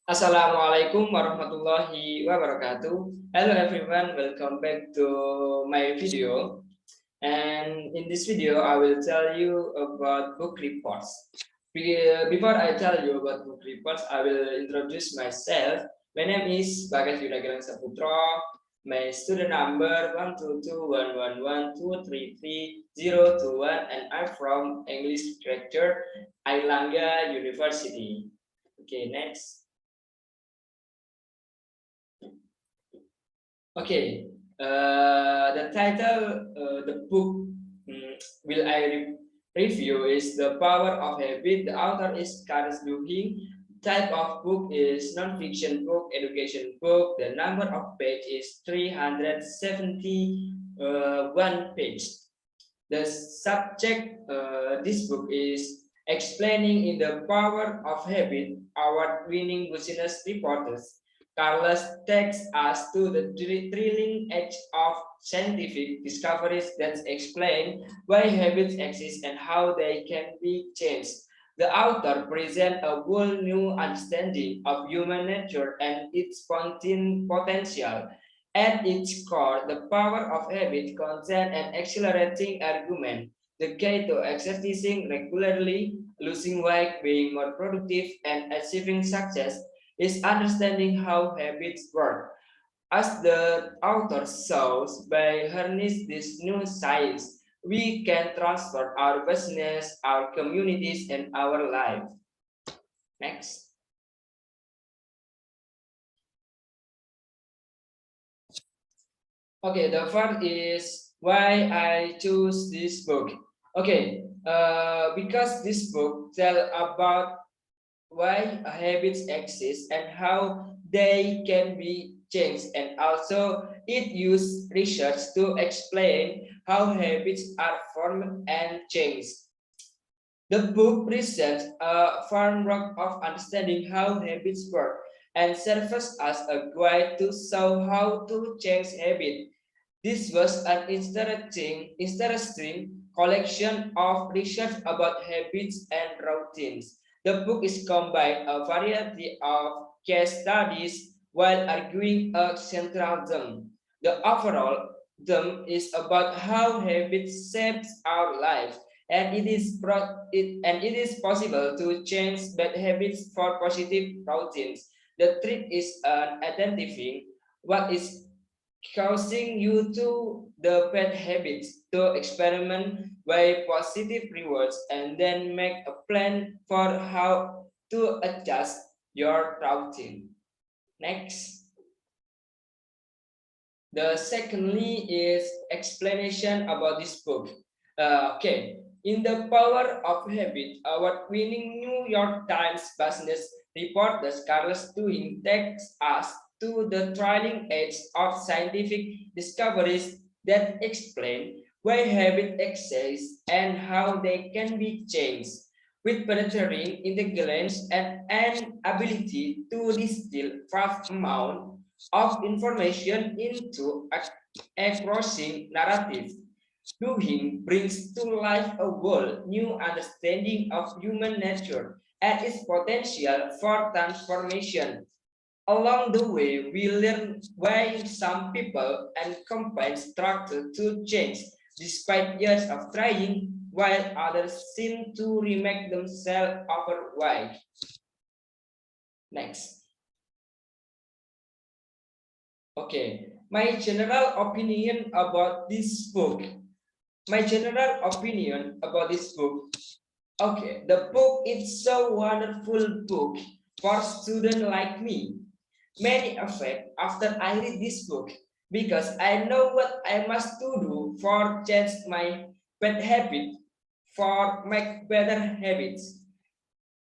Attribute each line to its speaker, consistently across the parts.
Speaker 1: Assalamualaikum warahmatullahi wabarakatuh. Hello everyone, welcome back to my video. And in this video, I will tell you about book reports. Before I tell you about book reports, I will introduce myself. My name is Bagas Yudagilang Saputra. My student number 1221112333021, and I'm from English Literature, Airlangga University. Okay, next. Okay, the title, the book will I review is The Power of Habit. The author is Carlos Duhigg. Type of book is non-fiction book, education book. The number of page is 371 page. The subject, this book is explaining in the power of habit, award-winning business reporters Carlos takes us to the thrilling edge of scientific discoveries that explain why habits exist and how they can be changed. The author presents a whole new understanding of human nature and its potential. At its core, the power of habit contains an accelerating argument. The key to exercising regularly, losing weight, being more productive, and achieving success is understanding how habits work. As the author shows, by harnessing this new science, we can transform our business, our communities, and our life. Next. Okay, the first is why I choose this book. Okay, because this book tell about why habits exist and how they can be changed, and also it used research to explain how habits are formed and changed. The book presents a framework of understanding how habits work and serves as a guide to show how to change habits. This was an interesting collection of research about habits and routines. The book is combined a variety of case studies while arguing a central theme. The overall theme is about how habits shapes our lives, and it is possible to change bad habits for positive routines. The trick is identifying what is causing you to the bad habits, to experiment by positive rewards and then make a plan for how to adjust your routine. Next. The secondly is explanation about this book. Okay, in the power of habit, award-winning New York Times business reporter Carlos Duhigg takes us to the trailing edge of scientific discoveries that explain why habit exists and how they can be changed. With penetrating intelligence and an ability to distill vast amount of information into a crossing narrative. Duhigg brings to life a whole new understanding of human nature and its potential for transformation. Along the way, we learn why some people and companies struggle to change despite years of trying, while others seem to remake themselves overweight. Next. Okay, my general opinion about this book. My general opinion about this book. Okay, the book is so wonderful book for student like me. Many effect after I read this book because I know what I must do for change my bad habit for make better habits.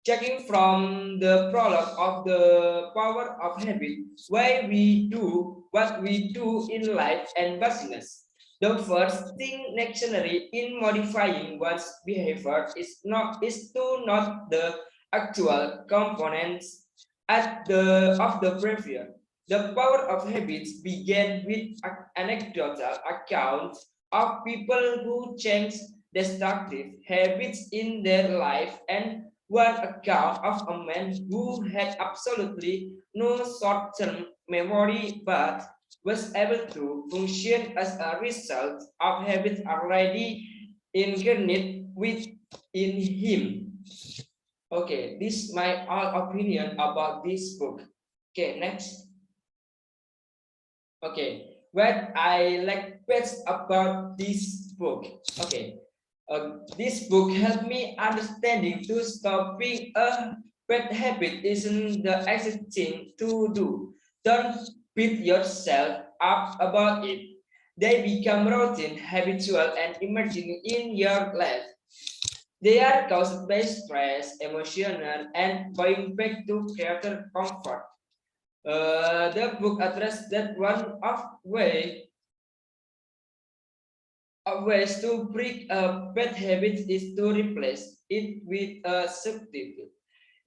Speaker 1: Checking from the prologue of the power of habit, why we do what we do in life and business. The first thing necessary in modifying one's behavior is to note the actual components at the of the behavior. The power of habits began with anecdotal accounts of people who changed destructive habits in their life and one account of a man who had absolutely no short-term memory but was able to function as a result of habits already ingrained within him. Okay, this is my all opinion about this book. Okay, next. Okay, what I like best about this book. Okay, this book helped me understanding to stopping a bad habit isn't the exact thing to do. Don't beat yourself up about it. They become routine, habitual, and emerging in your life. They are caused by stress, emotional, and going back to creator comfort. The book addressed that one of ways to break a bad habit is to replace it with a substitute.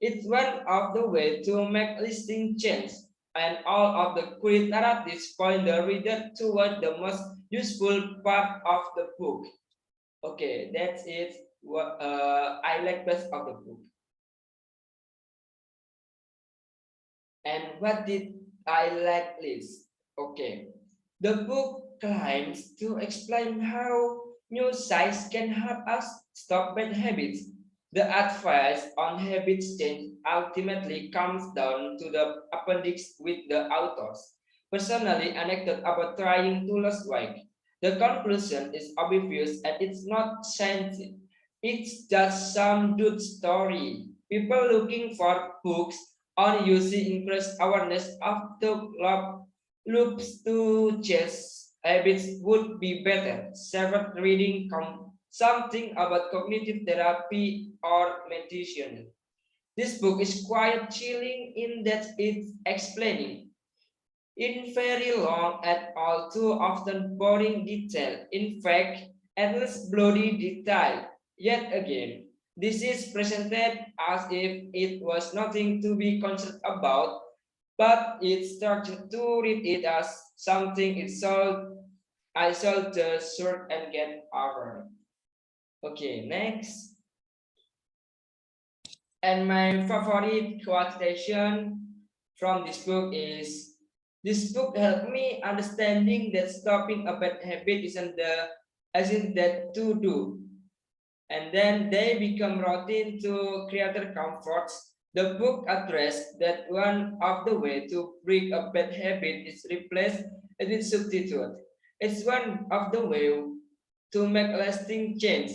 Speaker 1: It's one of the way to make listening change, and all of the great narratives point the reader toward the most useful part of the book. Okay, that's it. What I like best of the book. And what did I like least? Okay, the book claims to explain how new science can help us stop bad habits. The advice on habits change ultimately comes down to the appendix with the authors. Personally anecdote about trying to lose weight. The conclusion is obvious and it's not scientific. It's just some dude story. People looking for books on using increased awareness of the loops to chess habits would be better. Several reading something about cognitive therapy or meditation. This book is quite chilling in that it's explaining in very long and all too often boring detail. In fact, endless bloody detail. Yet again, this is presented as if it was nothing to be concerned about, but it's started to read it as something I shall just sort and get over. Okay, next. And my favorite quotation from this book is this book helped me understanding that stopping a bad habit isn't that to do. And then they become routine to creator comforts. The book addressed that one of the way to break a bad habit is replace it with substitute. It's one of the way to make lasting change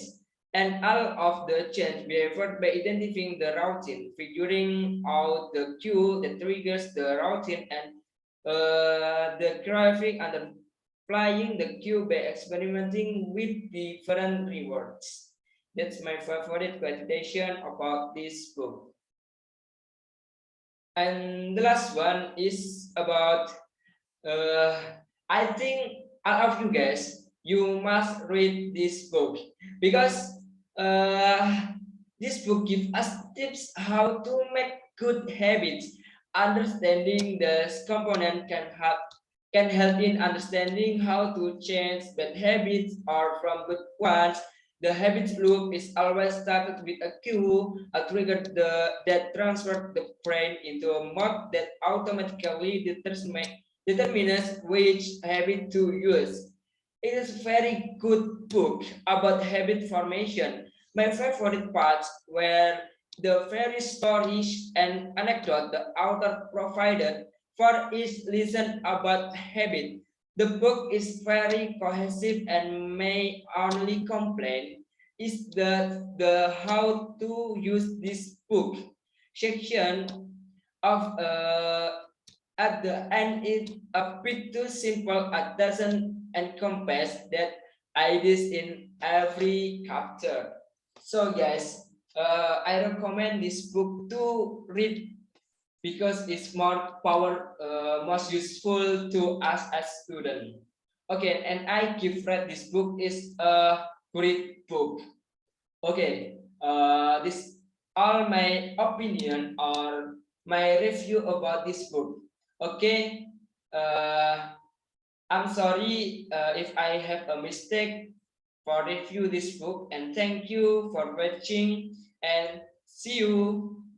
Speaker 1: and all of the change behavior by identifying the routine, figuring out the cue that triggers the routine and the graphic and applying the cue by experimenting with different rewards. That's my favorite quotation about this book. And the last one is about I think all of you guys, you must read this book because this book gives us tips how to make good habits. Understanding the component can help in understanding how to change bad habits or from good ones. The habit loop is always started with a cue, a trigger that transfers the brain into a mode that automatically determines which habit to use. It is a very good book about habit formation. My favorite parts were the very stories and anecdote the author provided for each lesson about habit. The book is very cohesive and may only complain is the how to use this book section of at the end it's a bit too simple. It doesn't encompass that ideas in every chapter. So guys, I recommend this book to read because it's most useful to us as students. Okay, and I give read this book is a great book. Okay, this all my opinion or my review about this book. Okay, I'm sorry if I have a mistake for review this book, and thank you for watching and See you.